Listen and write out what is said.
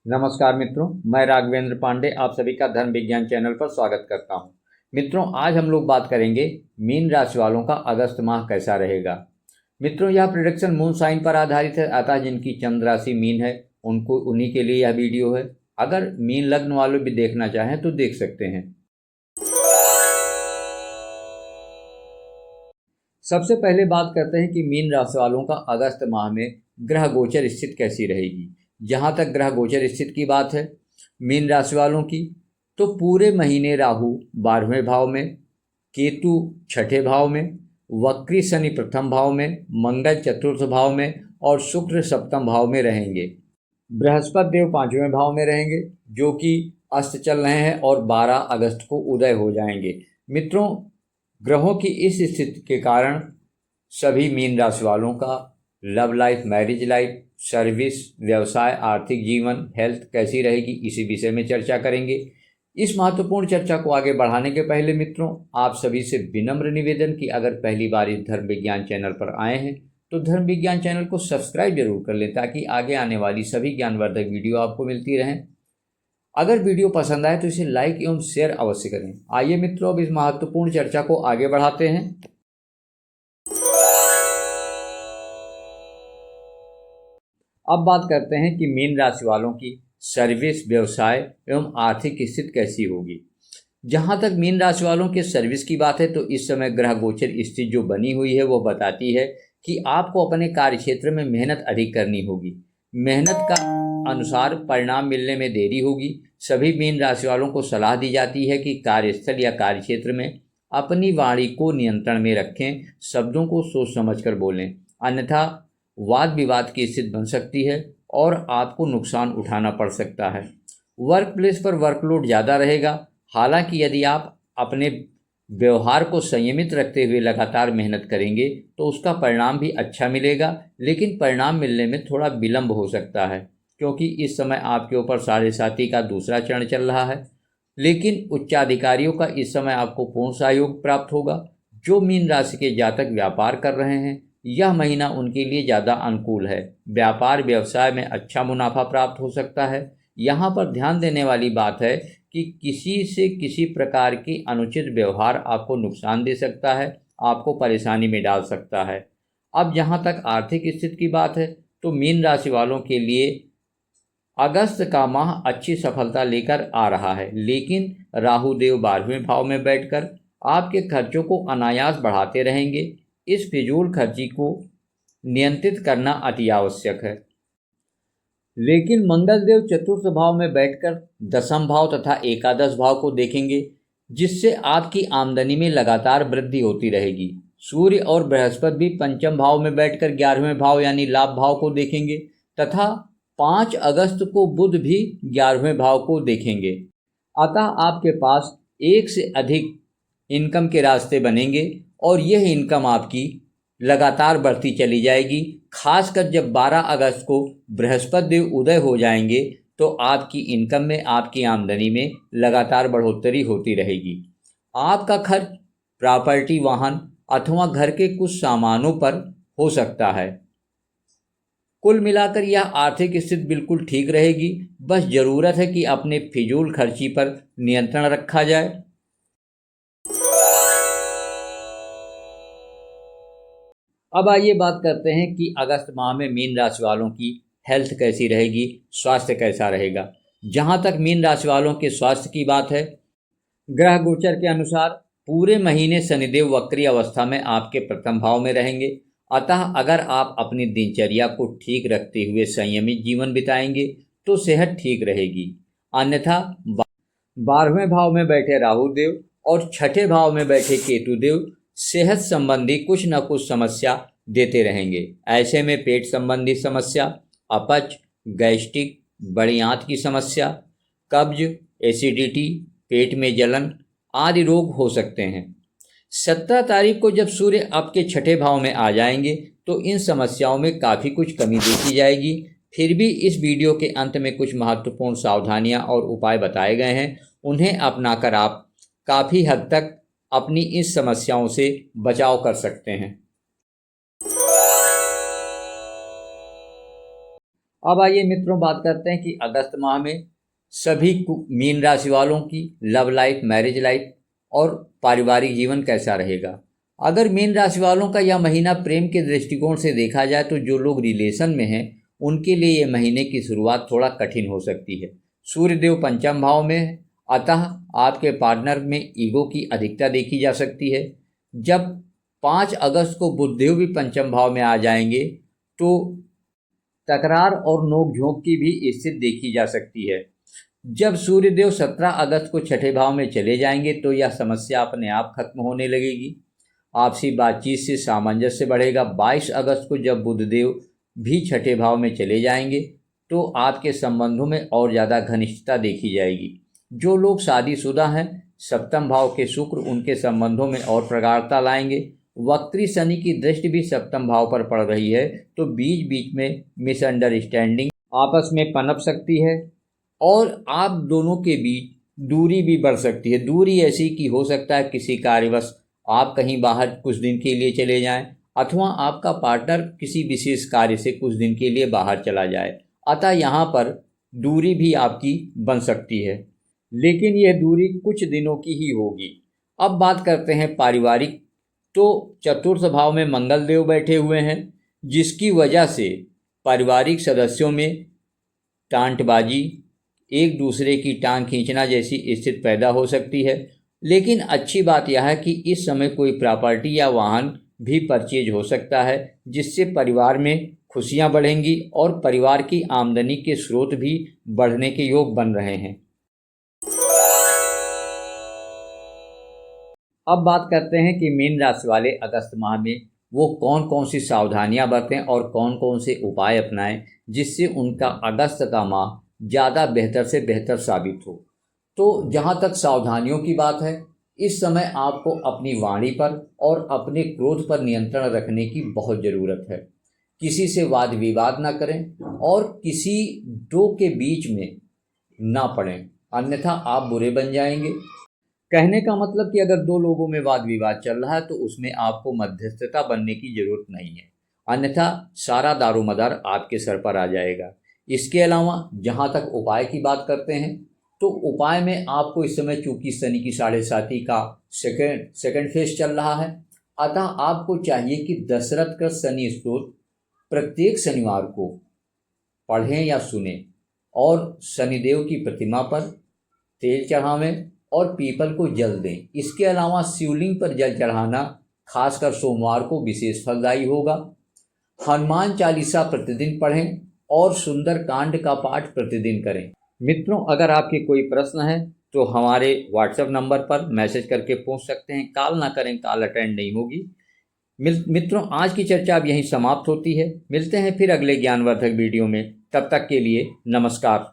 नमस्कार मित्रों, मैं राघवेंद्र पांडे आप सभी का धर्म विज्ञान चैनल पर स्वागत करता हूं। मित्रों, आज हम लोग बात करेंगे मीन राशि वालों का अगस्त माह कैसा रहेगा। मित्रों, यह प्रेडिक्शन मून साइन पर आधारित है, अतः जिनकी चंद्र राशि मीन है उन्हीं के लिए यह वीडियो है। अगर मीन लग्न वाले भी देखना चाहें तो देख सकते हैं। सबसे पहले बात करते हैं कि मीन राशि वालों का अगस्त माह में ग्रह गोचर स्थिति कैसी रहेगी। जहाँ तक ग्रह गोचर स्थिति की बात है मीन राशि वालों की, तो पूरे महीने राहु 12वें भाव में, केतु 6ठे भाव में, वक्री शनि प्रथम भाव में, मंगल चतुर्थ भाव में और शुक्र सप्तम भाव में रहेंगे। बृहस्पति देव 5वें भाव में रहेंगे जो कि अस्त चल रहे हैं और 12 अगस्त को उदय हो जाएंगे। मित्रों, ग्रहों की इस स्थिति के कारण सभी मीन राशि वालों का love life, marriage life, service, व्यवसाय, आर्थिक जीवन, हेल्थ कैसी रहेगी, इसी विषय में चर्चा करेंगे। इस महत्वपूर्ण चर्चा को आगे बढ़ाने के पहले मित्रों, आप सभी से विनम्र निवेदन कि अगर पहली बार इस धर्म विज्ञान चैनल पर आए हैं तो धर्म विज्ञान चैनल को सब्सक्राइब जरूर कर लें ताकि आगे आने वाली सभी ज्ञानवर्धक वीडियो आपको मिलती रहें। अगर वीडियो पसंद आए तो इसे लाइक एवं शेयर अवश्य करें। आइए मित्रों, अब इस महत्वपूर्ण चर्चा को आगे बढ़ाते हैं। अब बात करते हैं कि मीन राशि वालों की सर्विस, व्यवसाय एवं आर्थिक स्थिति कैसी होगी। जहां तक मीन राशि वालों के सर्विस की बात है तो इस समय ग्रह गोचर स्थिति जो बनी हुई है वो बताती है कि आपको अपने कार्य क्षेत्र में मेहनत अधिक करनी होगी। मेहनत का अनुसार परिणाम मिलने में देरी होगी। सभी मीन राशि वालों को सलाह दी जाती है कि कार्यस्थल या कार्य क्षेत्र में अपनी वाणी को नियंत्रण में रखें, शब्दों को सोच समझकर बोलें, अन्यथा वाद विवाद की स्थिति बन सकती है और आपको नुकसान उठाना पड़ सकता है। वर्क प्लेस पर वर्कलोड ज़्यादा रहेगा। हालांकि यदि आप अपने व्यवहार को संयमित रखते हुए लगातार मेहनत करेंगे तो उसका परिणाम भी अच्छा मिलेगा, लेकिन परिणाम मिलने में थोड़ा विलंब हो सकता है क्योंकि इस समय आपके ऊपर साढ़े साती का दूसरा चरण चल रहा है। लेकिन उच्चाधिकारियों का इस समय आपको पूर्ण सहयोग प्राप्त होगा। जो मीन राशि के जातक व्यापार कर रहे हैं यह महीना उनके लिए ज़्यादा अनुकूल है। व्यापार व्यवसाय में अच्छा मुनाफा प्राप्त हो सकता है। यहाँ पर ध्यान देने वाली बात है कि किसी से किसी प्रकार की अनुचित व्यवहार आपको नुकसान दे सकता है, आपको परेशानी में डाल सकता है। अब जहाँ तक आर्थिक स्थिति की बात है तो मीन राशि वालों के लिए अगस्त का माह अच्छी सफलता लेकर आ रहा है, लेकिन राहु देव 12वें भाव में बैठकर आपके खर्चों को अनायास बढ़ाते रहेंगे। इस फिजूल खर्ची को नियंत्रित करना अति आवश्यक है। लेकिन मंगल देव चतुर्थ भाव में बैठकर दसम भाव तथा एकादश भाव को देखेंगे, जिससे आपकी आमदनी में लगातार वृद्धि होती रहेगी। सूर्य और बृहस्पति भी पंचम भाव में बैठकर 11वें भाव यानी लाभ भाव को देखेंगे तथा 5 अगस्त को बुध भी 11वें भाव को देखेंगे। अतः आपके पास एक से अधिक इनकम के रास्ते बनेंगे और यह इनकम आपकी लगातार बढ़ती चली जाएगी। खासकर जब 12 अगस्त को बृहस्पति देव उदय हो जाएंगे तो आपकी इनकम में, आपकी आमदनी में लगातार बढ़ोतरी होती रहेगी। आपका खर्च प्रॉपर्टी, वाहन अथवा घर के कुछ सामानों पर हो सकता है। कुल मिलाकर यह आर्थिक स्थिति बिल्कुल ठीक रहेगी। बस ज़रूरत है कि अपने फिजूल खर्ची पर नियंत्रण रखा जाए। अब आइए बात करते हैं कि अगस्त माह में मीन राशि वालों की हेल्थ कैसी रहेगी, स्वास्थ्य कैसा रहेगा। जहां तक मीन राशि वालों के स्वास्थ्य की बात है, ग्रह गोचर के अनुसार पूरे महीने शनिदेव वक्री अवस्था में आपके प्रथम भाव में रहेंगे। अतः अगर आप अपनी दिनचर्या को ठीक रखते हुए संयमित जीवन बिताएंगे तो सेहत ठीक रहेगी। अन्यथा 12वें भाव में बैठे राहु देव और 6ठे भाव में बैठे केतु देव सेहत संबंधी कुछ न कुछ समस्या देते रहेंगे। ऐसे में पेट संबंधी समस्या, अपच, गैस्ट्रिक, बड़ी आंत की समस्या, कब्ज, एसिडिटी, पेट में जलन आदि रोग हो सकते हैं। 17 तारीख को जब सूर्य आपके 6ठे भाव में आ जाएंगे तो इन समस्याओं में काफ़ी कुछ कमी देखी जाएगी। फिर भी इस वीडियो के अंत में कुछ महत्वपूर्ण सावधानियां और उपाय बताए गए हैं, उन्हें अपनाकर आप काफ़ी हद तक अपनी इस समस्याओं से बचाव कर सकते हैं। अब आइए मित्रों बात करते हैं कि अगस्त माह में सभी मीन राशि वालों की लव लाइफ, मैरिज लाइफ और पारिवारिक जीवन कैसा रहेगा। अगर मीन राशि वालों का यह महीना प्रेम के दृष्टिकोण से देखा जाए तो जो लोग रिलेशन में हैं उनके लिए यह महीने की शुरुआत थोड़ा कठिन हो सकती है। सूर्यदेव पंचम भाव में है, अतः आपके पार्टनर में ईगो की अधिकता देखी जा सकती है। जब 5 अगस्त को बुधदेव भी पंचम भाव में आ जाएंगे तो तकरार और नोक झोंक की भी स्थिति देखी जा सकती है। जब सूर्यदेव 17 अगस्त को छठे भाव में चले जाएंगे तो यह समस्या अपने आप खत्म होने लगेगी। आपसी बातचीत से सामंजस्य बढ़ेगा। 22 अगस्त को जब बुधदेव भी छठे भाव में चले जाएंगे तो आपके संबंधों में और ज़्यादा घनिष्ठता देखी जाएगी। जो लोग शादीशुदा हैं, सप्तम भाव के शुक्र उनके संबंधों में और प्रगाढ़ता लाएंगे। वक्री शनि की दृष्टि भी सप्तम भाव पर पड़ रही है तो बीच बीच में मिसअंडरस्टैंडिंग आपस में पनप सकती है और आप दोनों के बीच दूरी भी बढ़ सकती है। दूरी ऐसी कि हो सकता है किसी कार्यवश आप कहीं बाहर कुछ दिन के लिए चले जाएं अथवा आपका पार्टनर किसी विशेष कार्य से कुछ दिन के लिए बाहर चला जाए। अतः यहाँ पर दूरी भी आपकी बन सकती है, लेकिन यह दूरी कुछ दिनों की ही होगी। अब बात करते हैं पारिवारिक, तो चतुर्थ भाव में मंगल देव बैठे हुए हैं जिसकी वजह से पारिवारिक सदस्यों में टांटबाजी, एक दूसरे की टांग खींचना जैसी स्थिति पैदा हो सकती है। लेकिन अच्छी बात यह है कि इस समय कोई प्रॉपर्टी या वाहन भी परचेज हो सकता है जिससे परिवार में खुशियां बढ़ेंगी और परिवार की आमदनी के स्रोत भी बढ़ने के योग बन रहे हैं। अब बात करते हैं कि मीन राशि वाले अगस्त माह में वो कौन कौन सी सावधानियां बरतें और कौन कौन से उपाय अपनाएं जिससे उनका अगस्त का माह ज़्यादा बेहतर से बेहतर साबित हो। तो जहाँ तक सावधानियों की बात है, इस समय आपको अपनी वाणी पर और अपने क्रोध पर नियंत्रण रखने की बहुत ज़रूरत है। किसी से वाद विवाद ना करें और किसी दो के बीच में ना पड़ें, अन्यथा आप बुरे बन जाएंगे। कहने का मतलब कि अगर दो लोगों में वाद विवाद चल रहा है तो उसमें आपको मध्यस्थता बनने की ज़रूरत नहीं है, अन्यथा सारा दारोमदार आपके सर पर आ जाएगा। इसके अलावा जहाँ तक उपाय की बात करते हैं तो उपाय में आपको इस समय चूंकि शनि की 7.5 का सेकेंड फेज चल रहा है, अतः आपको चाहिए कि दशरथ का शनि स्तोत्र प्रत्येक शनिवार को पढ़ें या सुने और शनिदेव की प्रतिमा पर तेल चढ़ावें और पीपल को जल दें। इसके अलावा शिवलिंग पर जल चढ़ाना खासकर सोमवार को विशेष फलदायी होगा। हनुमान चालीसा प्रतिदिन पढ़ें और सुंदर कांड का पाठ प्रतिदिन करें। मित्रों, अगर आपके कोई प्रश्न है तो हमारे व्हाट्सएप नंबर पर मैसेज करके पूछ सकते हैं। कॉल ना करें, कॉल अटेंड नहीं होगी। मित्रों, आज की चर्चा अब यहीं समाप्त होती है। मिलते हैं फिर अगले ज्ञानवर्धक वीडियो में। तब तक के लिए नमस्कार।